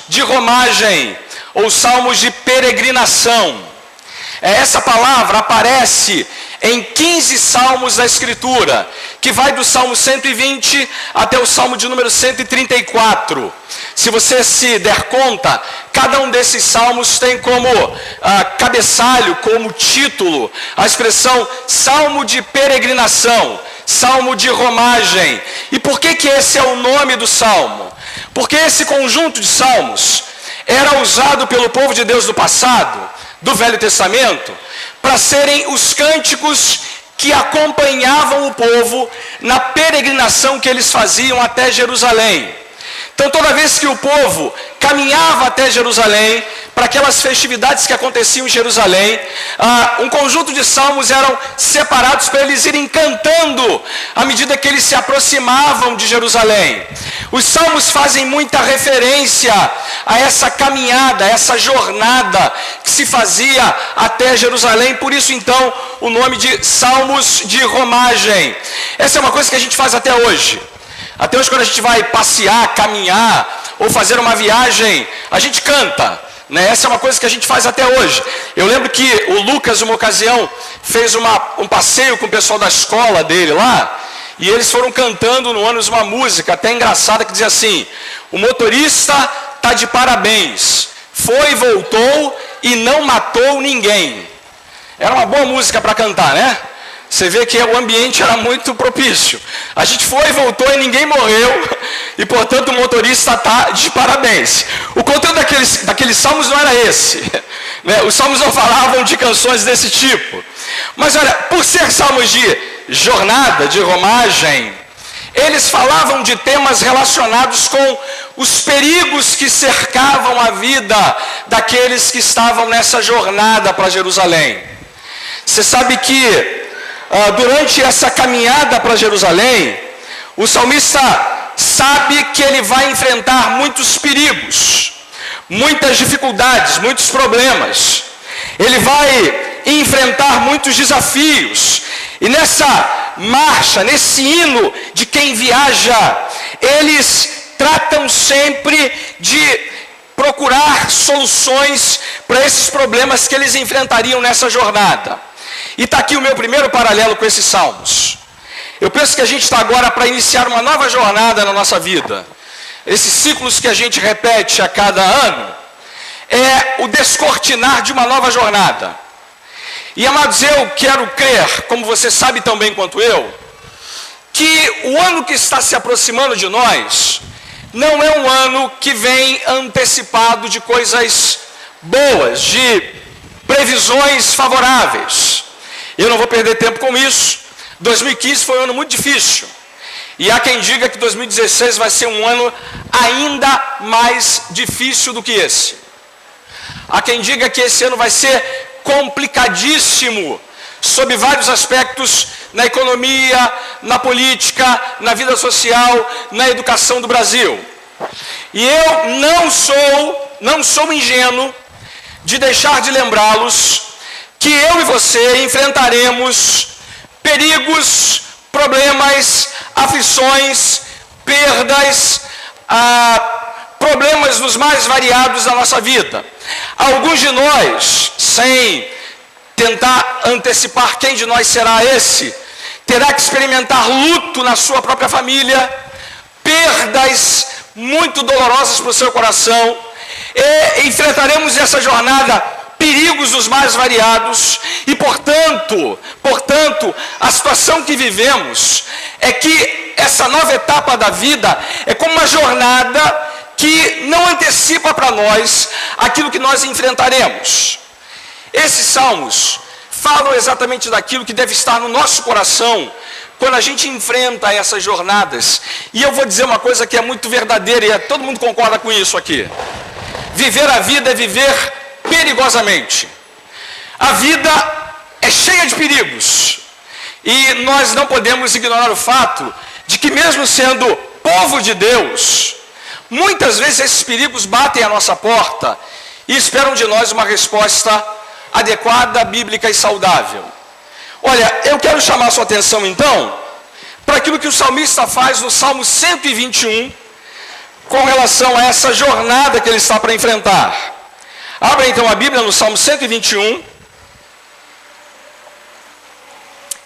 de romagem, ou salmos de peregrinação. Essa palavra aparece em 15 salmos da Escritura, que vai do Salmo 120 até o Salmo de número 134. Se você se der conta, cada um desses salmos tem como cabeçalho, como título, a expressão Salmo de peregrinação, Salmo de romagem. E por que esse é o nome do salmo? Porque esse conjunto de salmos era usado pelo povo de Deus do passado, do Velho Testamento, para serem os cânticos que acompanhavam o povo na peregrinação que eles faziam até Jerusalém. Então, toda vez que o povo caminhava até Jerusalém, para aquelas festividades que aconteciam em Jerusalém, um conjunto de salmos eram separados para eles irem cantando à medida que eles se aproximavam de Jerusalém. Os salmos fazem muita referência a essa caminhada, a essa jornada que se fazia até Jerusalém, por isso então o nome de salmos de romagem. Essa é uma coisa que a gente faz até hoje. Até hoje, quando a gente vai passear, caminhar ou fazer uma viagem, a gente canta, né? Essa é uma coisa que a gente faz até hoje. Eu lembro que o Lucas, uma ocasião, fez um passeio com o pessoal da escola dele lá, e eles foram cantando no ônibus uma música até engraçada que dizia assim: o motorista está de parabéns, foi e voltou e não matou ninguém. Era uma boa música para cantar, né? Você vê que o ambiente era muito propício. A gente foi e voltou e ninguém morreu. E, portanto, o motorista está de parabéns. O conteúdo daqueles salmos não era esse. Né? Os salmos não falavam de canções desse tipo. Mas, olha, por ser salmos de jornada, de romagem, eles falavam de temas relacionados com os perigos que cercavam a vida daqueles que estavam nessa jornada para Jerusalém. Você sabe que durante essa caminhada para Jerusalém, o salmista sabe que ele vai enfrentar muitos perigos, muitas dificuldades, muitos problemas. Ele vai enfrentar muitos desafios. E nessa marcha, nesse hino de quem viaja, eles tratam sempre de procurar soluções para esses problemas que eles enfrentariam nessa jornada. E está aqui o meu primeiro paralelo com esses salmos. Eu penso que a gente está agora para iniciar uma nova jornada na nossa vida. Esses ciclos que a gente repete a cada ano é o descortinar de uma nova jornada. E, amados, eu quero crer, como você sabe tão bem quanto eu, que o ano que está se aproximando de nós não é um ano que vem antecipado de coisas boas, de previsões favoráveis. Eu não vou perder tempo com isso. 2015 foi um ano muito difícil. E há quem diga que 2016 vai ser um ano ainda mais difícil do que esse. Há quem diga que esse ano vai ser complicadíssimo, sob vários aspectos, na economia, na política, na vida social, na educação do Brasil. E eu não sou ingênuo de deixar de lembrá-los que eu e você enfrentaremos perigos, problemas, aflições, perdas, problemas nos mais variados da nossa vida. Alguns de nós, sem tentar antecipar quem de nós será esse, terá que experimentar luto na sua própria família, perdas muito dolorosas para o seu coração, e enfrentaremos essa jornada perigos dos mais variados, e portanto, a situação que vivemos é que essa nova etapa da vida é como uma jornada que não antecipa para nós aquilo que nós enfrentaremos. Esses salmos falam exatamente daquilo que deve estar no nosso coração quando a gente enfrenta essas jornadas. E eu vou dizer uma coisa que é muito verdadeira, e todo mundo concorda com isso aqui. Viver a vida é viver perigosamente. A vida é cheia de perigos. E nós não podemos ignorar o fato de que, mesmo sendo povo de Deus, muitas vezes esses perigos batem à nossa porta e esperam de nós uma resposta adequada, bíblica e saudável. Olha, eu quero chamar a sua atenção então para aquilo que o salmista faz no Salmo 121, com relação a essa jornada que ele está para enfrentar. Abra então a Bíblia no Salmo 121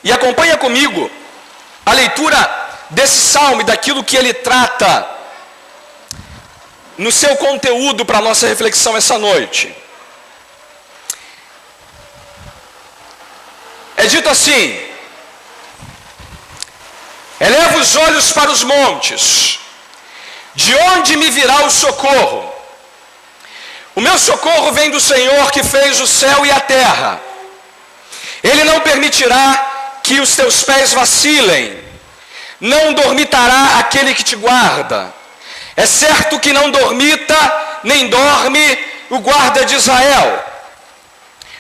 e acompanha comigo a leitura desse salmo e daquilo que ele trata no seu conteúdo para a nossa reflexão essa noite. É dito assim: eleva os olhos para os montes, de onde me virá o socorro? O meu socorro vem do Senhor que fez o céu e a terra. Ele não permitirá que os teus pés vacilem, não dormitará aquele que te guarda. É certo que não dormita, nem dorme o guarda de Israel.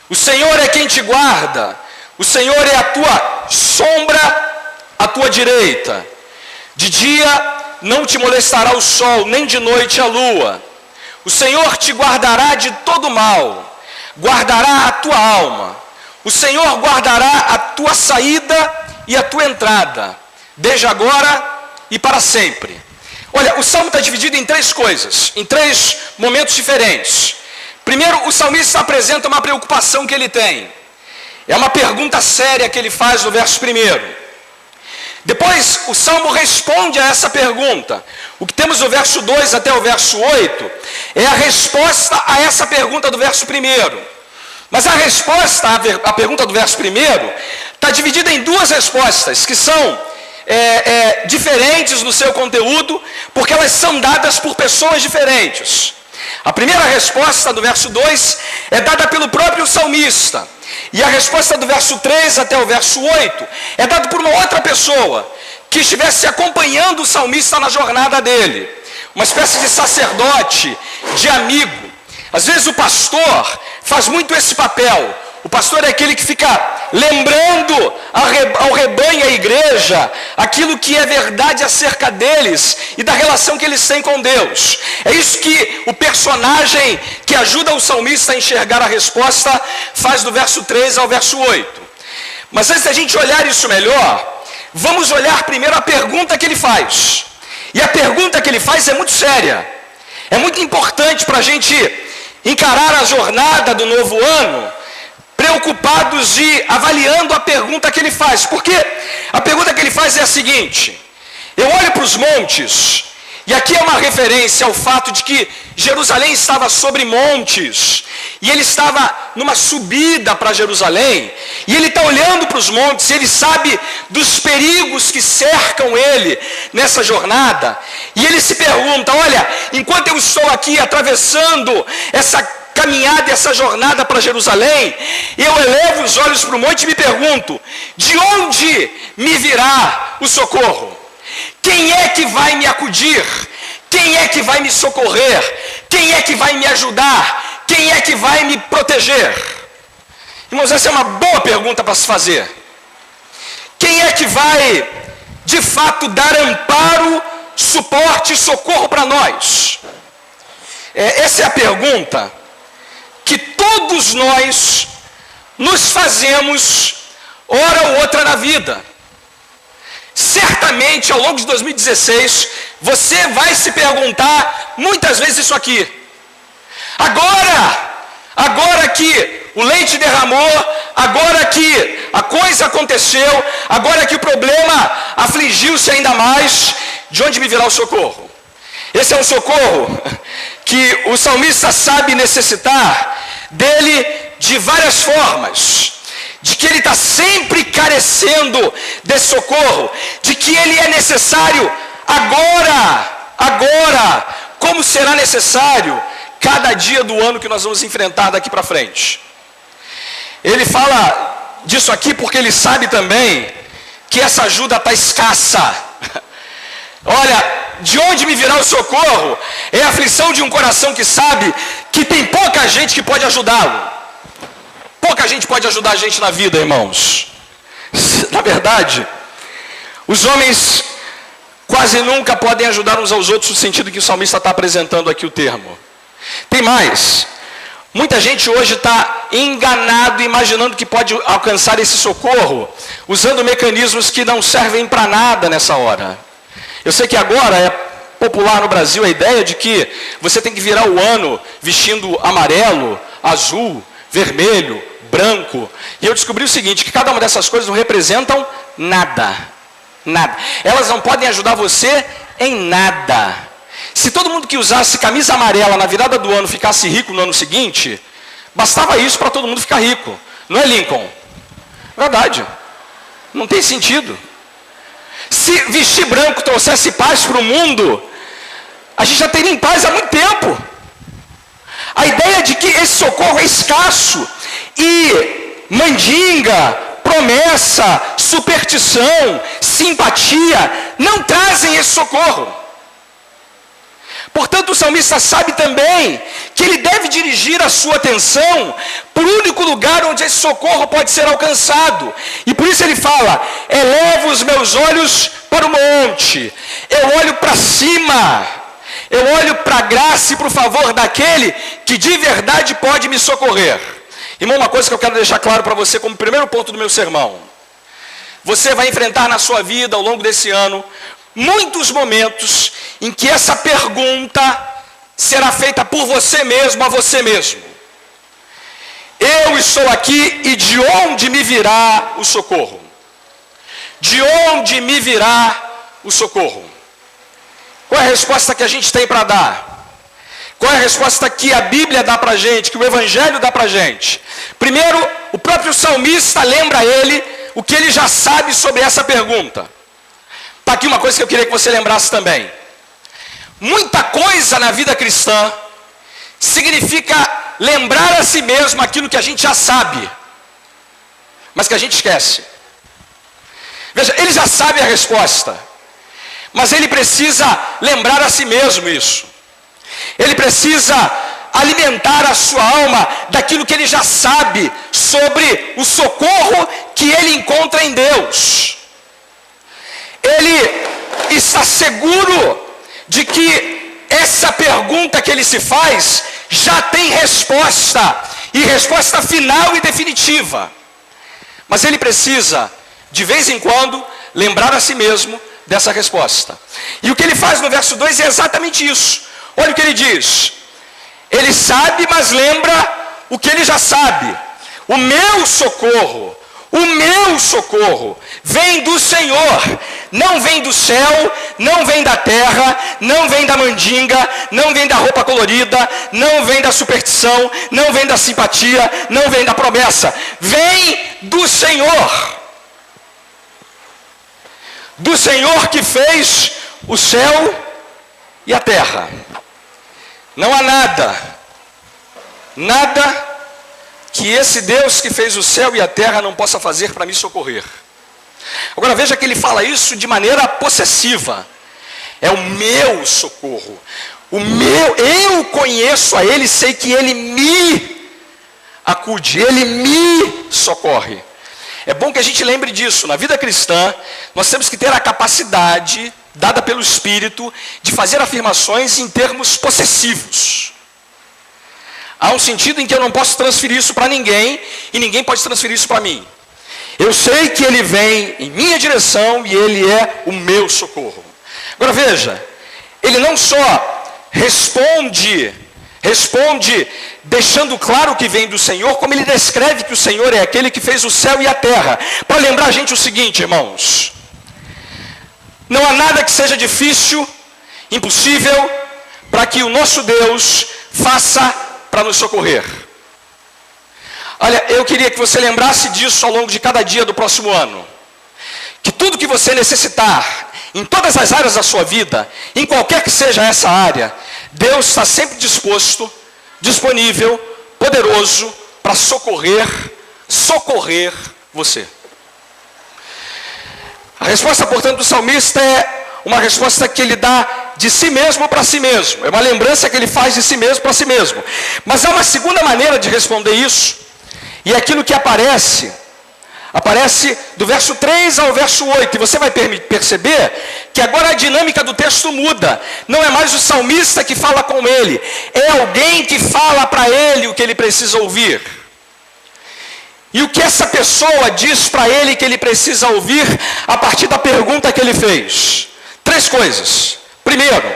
O Senhor é quem te guarda, o Senhor é a tua sombra à tua direita. De dia não te molestará o sol, nem de noite a lua. O Senhor te guardará de todo mal, guardará a tua alma. O Senhor guardará a tua saída e a tua entrada, desde agora e para sempre. Olha, o salmo está dividido em três coisas, em três momentos diferentes. Primeiro, o salmista apresenta uma preocupação que ele tem. É uma pergunta séria que ele faz no verso 1. Depois, o salmo responde a essa pergunta. O que temos do verso 2 até o verso 8 é a resposta a essa pergunta do verso 1. Mas a resposta à pergunta do verso 1 está dividida em duas respostas, que são diferentes no seu conteúdo, porque elas são dadas por pessoas diferentes. A primeira resposta do verso 2 é dada pelo próprio salmista. E a resposta do verso 3 até o verso 8 é dada por uma outra pessoa que estivesse acompanhando o salmista na jornada dele. Uma espécie de sacerdote, de amigo. Às vezes o pastor faz muito esse papel. O pastor é aquele que fica lembrando ao rebanho, à igreja, aquilo que é verdade acerca deles e da relação que eles têm com Deus. É isso que o personagem que ajuda o salmista a enxergar a resposta faz do verso 3 ao verso 8. Mas antes da gente olhar isso melhor, vamos olhar primeiro a pergunta que ele faz. E a pergunta que ele faz é muito séria. É muito importante para a gente encarar a jornada do novo ano preocupados e avaliando a pergunta que ele faz. Porque a pergunta que ele faz é a seguinte: eu olho para os montes, e aqui é uma referência ao fato de que Jerusalém estava sobre montes, e ele estava numa subida para Jerusalém, e ele está olhando para os montes, e ele sabe dos perigos que cercam ele nessa jornada, e ele se pergunta: olha, enquanto eu estou aqui atravessando essa caminhada, essa jornada para Jerusalém, eu elevo os olhos para o monte e me pergunto: de onde me virá o socorro? Quem é que vai me acudir? Quem é que vai me socorrer? Quem é que vai me ajudar? Quem é que vai me proteger? Irmãos, essa é uma boa pergunta para se fazer. Quem é que vai, de fato, dar amparo, suporte e socorro para nós? Essa é a pergunta que todos nós nos fazemos, hora ou outra na vida. Certamente, ao longo de 2016, você vai se perguntar muitas vezes isso aqui. Agora que o leite derramou, agora que a coisa aconteceu, agora que o problema afligiu-se ainda mais, de onde me virá o socorro? Esse é um socorro que o salmista sabe necessitar dele de várias formas, de que ele está sempre carecendo desse socorro, de que ele é necessário agora, como será necessário cada dia do ano que nós vamos enfrentar daqui para frente. Ele fala disso aqui porque ele sabe também que essa ajuda está escassa. Olha, de onde me virá o socorro? É a aflição de um coração que sabe que tem pouca gente que pode ajudá-lo. Pouca gente pode ajudar a gente na vida, irmãos. Na verdade, os homens quase nunca podem ajudar uns aos outros no sentido que o salmista está apresentando aqui o termo. Tem mais. Muita gente hoje está enganado, imaginando que pode alcançar esse socorro, usando mecanismos que não servem para nada nessa hora. Eu sei que agora é popular no Brasil a ideia de que você tem que virar o ano vestindo amarelo, azul, vermelho, branco. E eu descobri o seguinte, que cada uma dessas coisas não representam nada. Nada. Elas não podem ajudar você em nada. Se todo mundo que usasse camisa amarela na virada do ano ficasse rico no ano seguinte, bastava isso para todo mundo ficar rico. Não é, Lincoln? Verdade. Não tem sentido. Se vestir branco trouxesse paz para o mundo, a gente já teria em paz há muito tempo. A ideia de que esse socorro é escasso e mandinga, promessa, superstição, simpatia, não trazem esse socorro. Portanto, o salmista sabe também que ele deve dirigir a sua atenção para o único lugar onde esse socorro pode ser alcançado. E por isso ele fala, elevo os meus olhos para o monte, eu olho para cima, eu olho para a graça e para o favor daquele que de verdade pode me socorrer. Irmão, uma coisa que eu quero deixar claro para você como primeiro ponto do meu sermão. Você vai enfrentar na sua vida, ao longo desse ano, muitos momentos em que essa pergunta será feita por você mesmo, a você mesmo. Eu estou aqui e de onde me virá o socorro? De onde me virá o socorro? Qual é a resposta que a gente tem para dar? Qual é a resposta que a Bíblia dá para a gente, que o Evangelho dá para a gente? Primeiro, o próprio salmista lembra a ele o que ele já sabe sobre essa pergunta. Está aqui uma coisa que eu queria que você lembrasse também. Muita coisa na vida cristã significa lembrar a si mesmo aquilo que a gente já sabe, mas que a gente esquece. Veja, ele já sabe a resposta, mas ele precisa lembrar a si mesmo isso. Ele precisa alimentar a sua alma daquilo que ele já sabe sobre o socorro que ele encontra em Deus. Ele está seguro de que essa pergunta que ele se faz já tem resposta, e resposta final e definitiva. Mas ele precisa, de vez em quando, lembrar a si mesmo dessa resposta. E o que ele faz no verso 2 é exatamente isso. Olha o que ele diz. Ele sabe, mas lembra o que ele já sabe. O meu socorro vem do Senhor, não vem do céu, não vem da terra, não vem da mandinga, não vem da roupa colorida, não vem da superstição, não vem da simpatia, não vem da promessa, vem do Senhor. Do Senhor que fez o céu e a terra. Não há nada que esse Deus que fez o céu e a terra não possa fazer para me socorrer. Agora veja que ele fala isso de maneira possessiva. É o meu socorro. Eu conheço a ele, sei que ele me acude, ele me socorre. É bom que a gente lembre disso. Na vida cristã, nós temos que ter a capacidade, dada pelo Espírito, de fazer afirmações em termos possessivos. Há um sentido em que eu não posso transferir isso para ninguém, e ninguém pode transferir isso para mim. Eu sei que ele vem em minha direção e ele é o meu socorro. Agora veja, ele não só responde deixando claro que vem do Senhor, como ele descreve que o Senhor é aquele que fez o céu e a terra. Para lembrar a gente o seguinte, irmãos. Não há nada que seja difícil, impossível, para que o nosso Deus faça para nos socorrer. Olha, eu queria que você lembrasse disso ao longo de cada dia do próximo ano. Que tudo que você necessitar, em todas as áreas da sua vida, em qualquer que seja essa área, Deus está sempre disposto, disponível, poderoso, para socorrer você. A resposta, portanto, do salmista é uma resposta que ele dá de si mesmo para si mesmo. É uma lembrança que ele faz de si mesmo para si mesmo. Mas há uma segunda maneira de responder isso, e é aquilo que aparece do verso 3 ao verso 8, e você vai perceber que agora a dinâmica do texto muda. Não é mais o salmista que fala com ele, é alguém que fala para ele o que ele precisa ouvir. E o que essa pessoa diz para ele que ele precisa ouvir a partir da pergunta que ele fez? 3 coisas. Primeiro,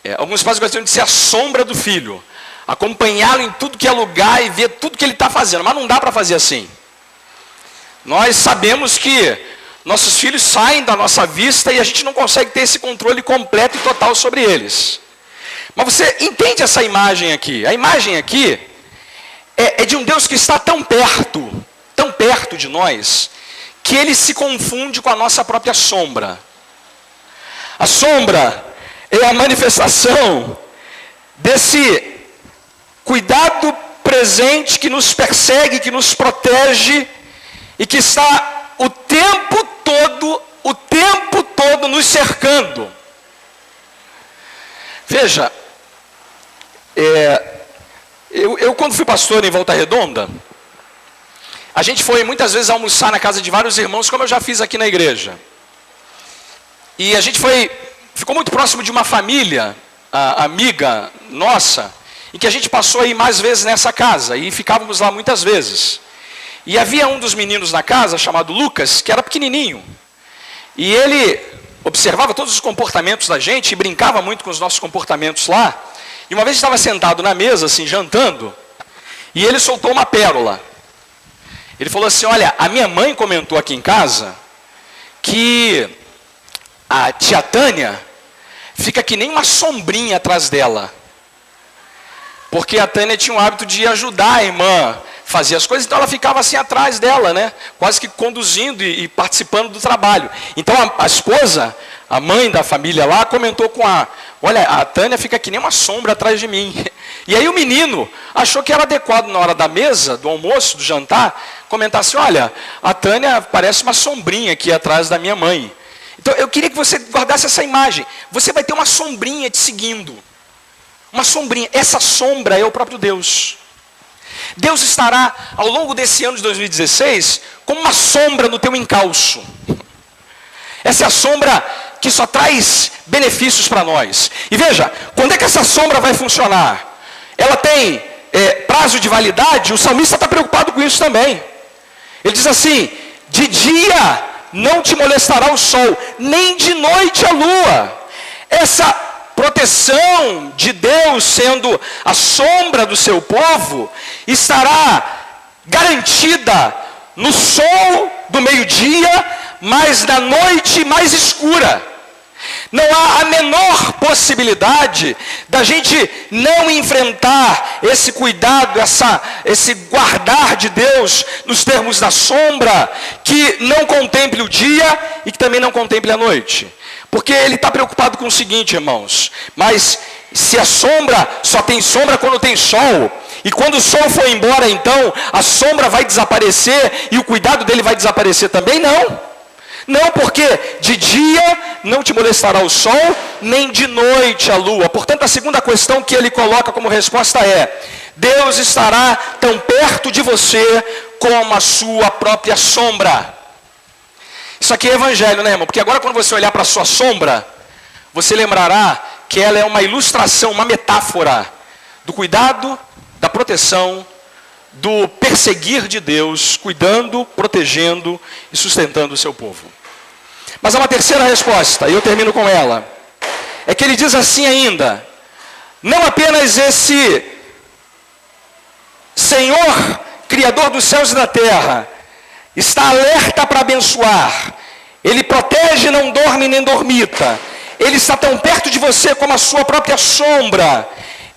Alguns pais gostam de ser a sombra do filho, acompanhá-lo em tudo que é lugar e ver tudo que ele está fazendo, mas não dá para fazer assim. Nós sabemos que nossos filhos saem da nossa vista e a gente não consegue ter esse controle completo e total sobre eles. Mas você entende essa imagem aqui? A imagem aqui é de um Deus que está tão perto de nós, que ele se confunde com a nossa própria sombra. A sombra é a manifestação desse cuidado presente que nos persegue, que nos protege e que está o tempo todo nos cercando. Veja, eu quando fui pastor em Volta Redonda, a gente foi muitas vezes almoçar na casa de vários irmãos, como eu já fiz aqui na igreja. E a gente ficou muito próximo de uma família amiga nossa, em que a gente passou a ir mais vezes nessa casa, e ficávamos lá muitas vezes. E havia um dos meninos na casa, chamado Lucas, que era pequenininho. E ele observava todos os comportamentos da gente, e brincava muito com os nossos comportamentos lá. E uma vez estava sentado na mesa, assim, jantando, e ele soltou uma pérola. Ele falou assim: olha, a minha mãe comentou aqui em casa que a tia Tânia fica que nem uma sombrinha atrás dela. Porque a Tânia tinha o hábito de ajudar a irmã a fazer as coisas, então ela ficava assim atrás dela, né? Quase que conduzindo e participando do trabalho. Então a esposa, a mãe da família lá, comentou olha, a Tânia fica que nem uma sombra atrás de mim. E aí o menino achou que era adequado na hora da mesa, do almoço, do jantar, comentar assim: olha, a Tânia parece uma sombrinha aqui atrás da minha mãe. Então eu queria que você guardasse essa imagem. Você vai ter uma sombrinha te seguindo. Uma sombrinha. Essa sombra é o próprio Deus. Deus estará, ao longo desse ano de 2016, como uma sombra no teu encalço. Essa é a sombra que só traz benefícios para nós. E veja, quando é que essa sombra vai funcionar? Ela tem prazo de validade. O salmista está preocupado com isso também. Ele diz assim: de dia não te molestará o sol, nem de noite a lua. Essa proteção de Deus, sendo a sombra do seu povo, estará garantida no sol do meio-dia, mas na noite mais escura. Não há a menor possibilidade da gente não enfrentar esse cuidado, esse guardar de Deus nos termos da sombra, que não contemple o dia e que também não contemple a noite. Porque ele está preocupado com o seguinte, irmãos: mas se a sombra só tem sombra quando tem sol, e quando o sol for embora, então a sombra vai desaparecer e o cuidado dele vai desaparecer também? Não, porque de dia não te molestará o sol, nem de noite a lua. Portanto, a segunda questão que ele coloca como resposta é: Deus estará tão perto de você como a sua própria sombra. Isso aqui é evangelho, né, irmão? Porque agora quando você olhar para a sua sombra, você lembrará que ela é uma ilustração, uma metáfora do cuidado, da proteção, do perseguir de Deus, cuidando, protegendo e sustentando o seu povo. Mas há uma terceira resposta, e eu termino com ela. É que ele diz assim ainda: não apenas esse Senhor, Criador dos céus e da terra, está alerta para abençoar, ele protege, não dorme nem dormita, ele está tão perto de você como a sua própria sombra.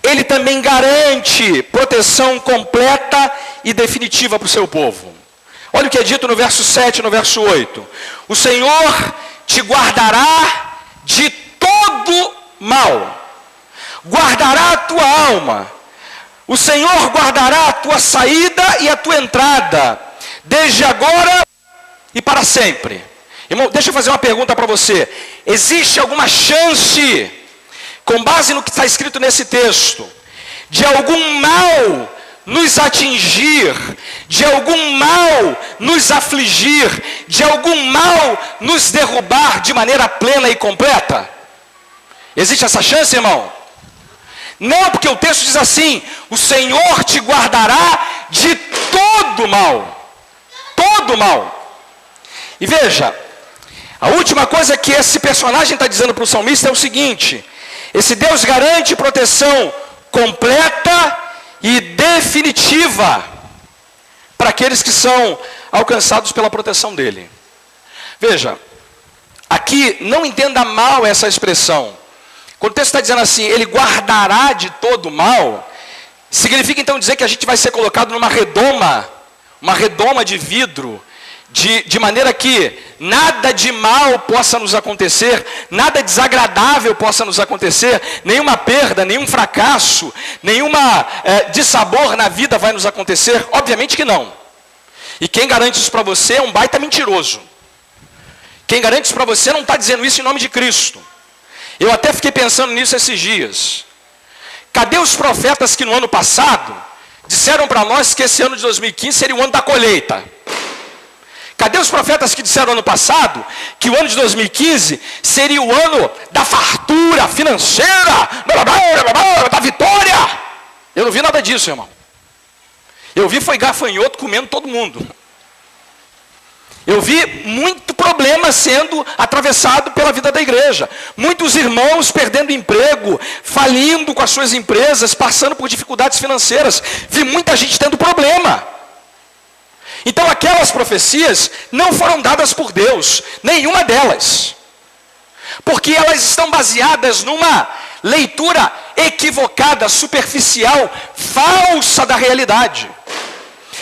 Ele também garante proteção completa e definitiva para o seu povo. Olha o que é dito no verso 7 e no verso 8. O Senhor te guardará de todo mal. Guardará a tua alma. O Senhor guardará a tua saída e a tua entrada, desde agora e para sempre. Irmão, deixa eu fazer uma pergunta para você. Existe alguma chance, com base no que está escrito nesse texto, de algum mal nos atingir, de algum mal nos afligir, de algum mal nos derrubar de maneira plena e completa? Existe essa chance, irmão? Não, porque o texto diz assim: o Senhor te guardará de todo mal. Todo mal. E veja, a última coisa que esse personagem está dizendo para o salmista é o seguinte: Esse Deus garante proteção completa e definitiva para aqueles que são alcançados pela proteção dele. Veja, aqui não entenda mal essa expressão. Quando o texto está dizendo assim, ele guardará de todo mal, significa então dizer que a gente vai ser colocado numa redoma, uma redoma de vidro, de maneira que nada de mal possa nos acontecer, nada desagradável possa nos acontecer, nenhuma perda, nenhum fracasso, nenhuma dissabor na vida vai nos acontecer? Obviamente que não. E quem garante isso para você é um baita mentiroso. Quem garante isso para você não está dizendo isso em nome de Cristo. Eu até fiquei pensando nisso esses dias. Cadê os profetas que no ano passado disseram para nós que esse ano de 2015 seria o ano da colheita? Cadê os profetas que disseram ano passado que o ano de 2015 seria o ano da fartura financeira, da vitória? Eu não vi nada disso, irmão. Eu vi foi gafanhoto comendo todo mundo. Eu vi muito problema sendo atravessado pela vida da igreja. Muitos irmãos perdendo emprego, falindo com as suas empresas, passando por dificuldades financeiras. Vi muita gente tendo problema. Então aquelas profecias não foram dadas por Deus, nenhuma delas. Porque elas estão baseadas numa leitura equivocada, superficial, falsa da realidade.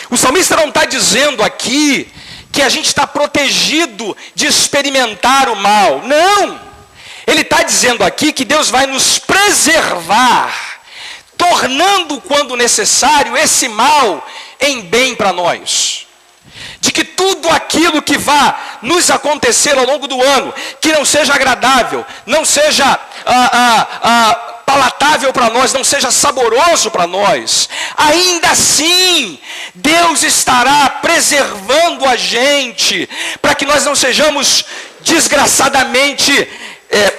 O salmista não está dizendo aqui que a gente está protegido de experimentar o mal. Não! Ele está dizendo aqui que Deus vai nos preservar, tornando, quando necessário, esse mal em bem para nós. De que tudo aquilo que vá nos acontecer ao longo do ano, que não seja agradável, não seja palatável para nós, não seja saboroso para nós, ainda assim, Deus estará preservando a gente, para que nós não sejamos desgraçadamente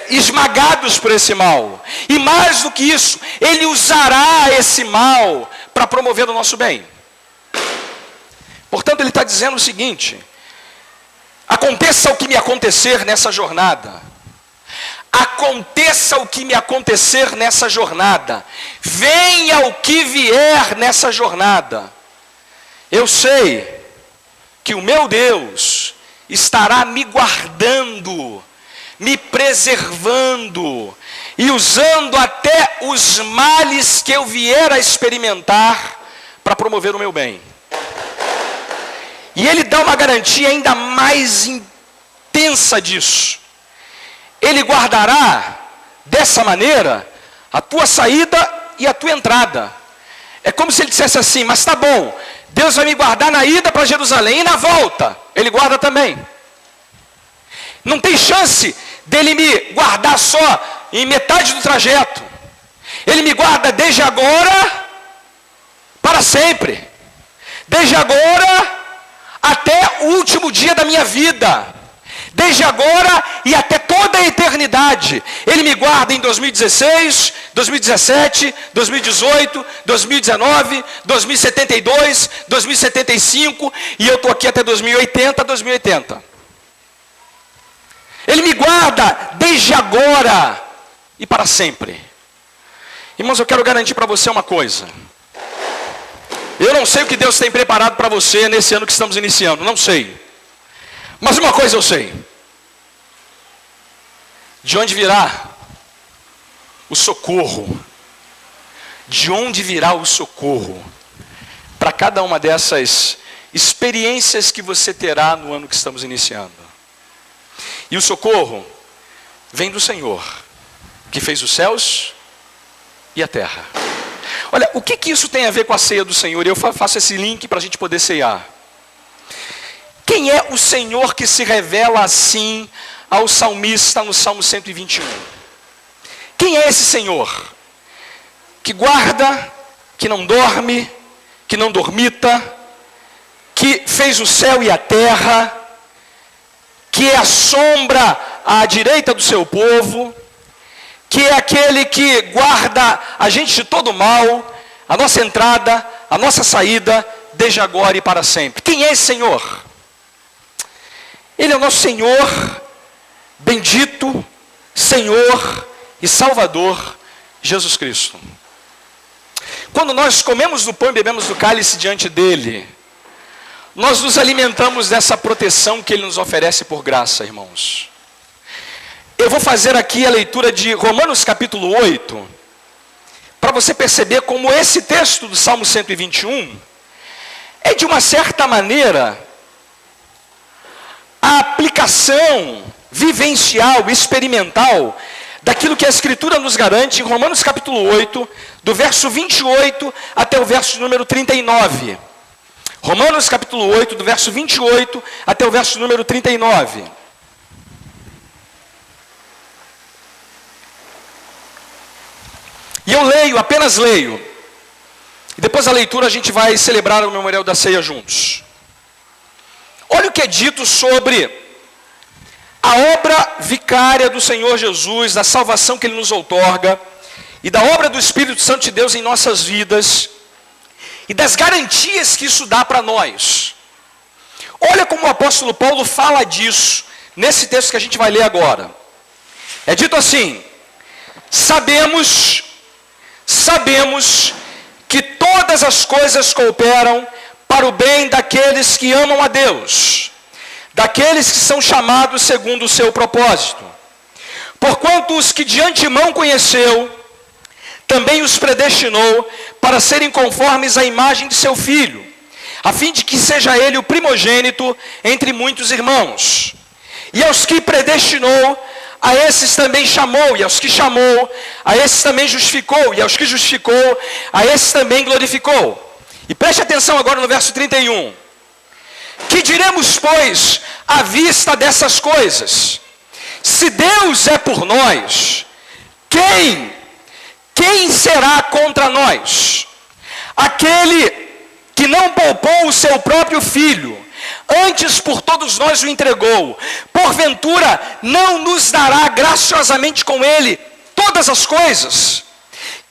esmagados por esse mal. E mais do que isso, Ele usará esse mal para promover o nosso bem. Portanto, ele está dizendo o seguinte: aconteça o que me acontecer nessa jornada, aconteça o que me acontecer nessa jornada, venha o que vier nessa jornada, eu sei que o meu Deus estará me guardando, me preservando e usando até os males que eu vier a experimentar para promover o meu bem. E ele dá uma garantia ainda mais intensa disso. Ele guardará dessa maneira a tua saída e a tua entrada. É como se ele dissesse assim: mas tá bom, Deus vai me guardar na ida para Jerusalém e na volta Ele guarda também. Não tem chance dele me guardar só em metade do trajeto. Ele me guarda desde agora para sempre. Desde agora até o último dia da minha vida, desde agora e até toda a eternidade. Ele me guarda em 2016, 2017, 2018, 2019, 2072, 2075, e eu estou aqui até 2080. Ele me guarda desde agora e para sempre. Irmãos, eu quero garantir para você uma coisa. Eu não sei o que Deus tem preparado para você nesse ano que estamos iniciando, não sei. Mas uma coisa eu sei: de onde virá o socorro? De onde virá o socorro para cada uma dessas experiências que você terá no ano que estamos iniciando? E o socorro vem do Senhor, que fez os céus e a terra. Olha, o que isso tem a ver com a ceia do Senhor? Eu faço esse link para a gente poder ceiar. Quem é o Senhor que se revela assim ao salmista no Salmo 121? Quem é esse Senhor? Que guarda, que não dorme, que não dormita, que fez o céu e a terra, que é a sombra à direita do seu povo, que é aquele que guarda a gente de todo mal, a nossa entrada, a nossa saída, desde agora e para sempre. Quem é esse Senhor? Ele é o nosso Senhor, bendito, Senhor e Salvador, Jesus Cristo. Quando nós comemos do pão e bebemos do cálice diante dele, nós nos alimentamos dessa proteção que ele nos oferece por graça, irmãos. Eu vou fazer aqui a leitura de Romanos capítulo 8, para você perceber como esse texto do Salmo 121 é, de uma certa maneira, a aplicação vivencial, experimental, daquilo que a Escritura nos garante em Romanos capítulo 8, do verso 28 até o verso número 39. Romanos capítulo 8, do verso 28 até o verso número 39. E eu leio, apenas leio. E depois da leitura a gente vai celebrar o memorial da ceia juntos. Olha o que é dito sobre a obra vicária do Senhor Jesus, da salvação que Ele nos outorga, e da obra do Espírito Santo de Deus em nossas vidas, e das garantias que isso dá para nós. Olha como o apóstolo Paulo fala disso, nesse texto que a gente vai ler agora. É dito assim: sabemos que todas as coisas cooperam para o bem daqueles que amam a Deus, daqueles que são chamados segundo o seu propósito. Porquanto os que de antemão conheceu, também os predestinou para serem conformes à imagem de seu Filho, a fim de que seja ele o primogênito entre muitos irmãos. E aos que predestinou, a esses também chamou, e aos que chamou, a esses também justificou, e aos que justificou, a esses também glorificou. E preste atenção agora no verso 31. Que diremos, pois, à vista dessas coisas? Se Deus é por nós, quem será contra nós? Aquele que não poupou o seu próprio filho, antes por todos nós o entregou, porventura não nos dará graciosamente com ele todas as coisas?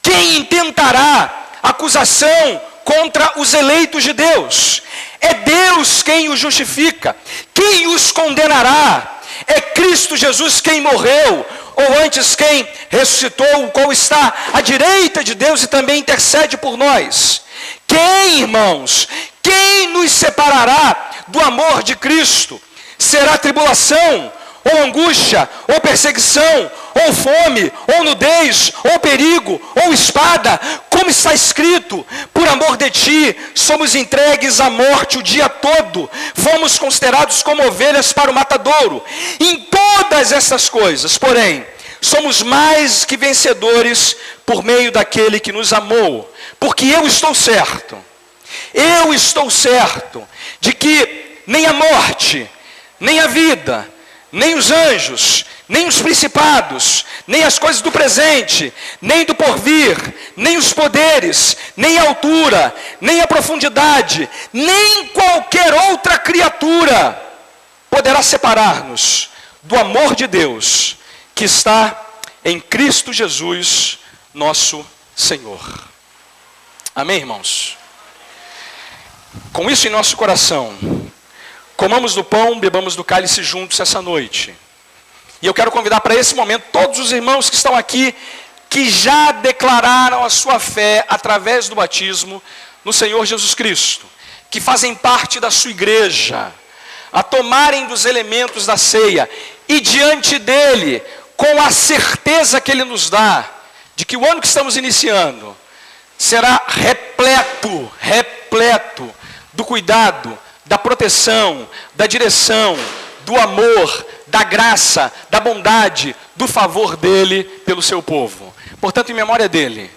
Quem intentará acusação contra os eleitos de Deus? É Deus quem os justifica. Quem os condenará? É Cristo Jesus quem morreu, ou antes quem ressuscitou, o qual está à direita de Deus e também intercede por nós. Quem, irmãos, quem nos separará do amor de Cristo? Será tribulação, ou angústia, ou perseguição, ou fome, ou nudez, ou perigo, ou espada? Como está escrito: por amor de ti, somos entregues à morte o dia todo, fomos considerados como ovelhas para o matadouro. Em todas essas coisas, porém, somos mais que vencedores por meio daquele que nos amou. Porque eu estou certo de que nem a morte, nem a vida, nem os anjos, nem os principados, nem as coisas do presente, nem do porvir, nem os poderes, nem a altura, nem a profundidade, nem qualquer outra criatura poderá separar-nos do amor de Deus que está em Cristo Jesus, nosso Senhor. Amém, irmãos? Com isso em nosso coração, comamos do pão, bebamos do cálice juntos essa noite. E eu quero convidar para esse momento todos os irmãos que estão aqui, que já declararam a sua fé através do batismo no Senhor Jesus Cristo, que fazem parte da sua igreja, a tomarem dos elementos da ceia e diante dele, com a certeza que ele nos dá, de que o ano que estamos iniciando será repleto do cuidado, da proteção, da direção, do amor, da graça, da bondade, do favor dele pelo seu povo. Portanto, em memória dele,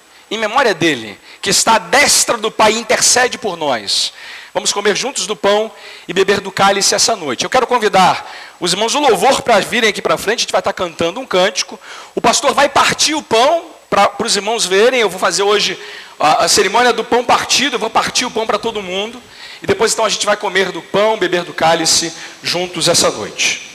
que está à destra do Pai e intercede por nós, vamos comer juntos do pão e beber do cálice essa noite. Eu quero convidar os irmãos do louvor para virem aqui para frente. A gente vai estar cantando um cântico. O pastor vai partir o pão para os irmãos verem. Eu vou fazer hoje a cerimônia do pão partido. Eu vou partir o pão para todo mundo. E depois então a gente vai comer do pão, beber do cálice juntos essa noite.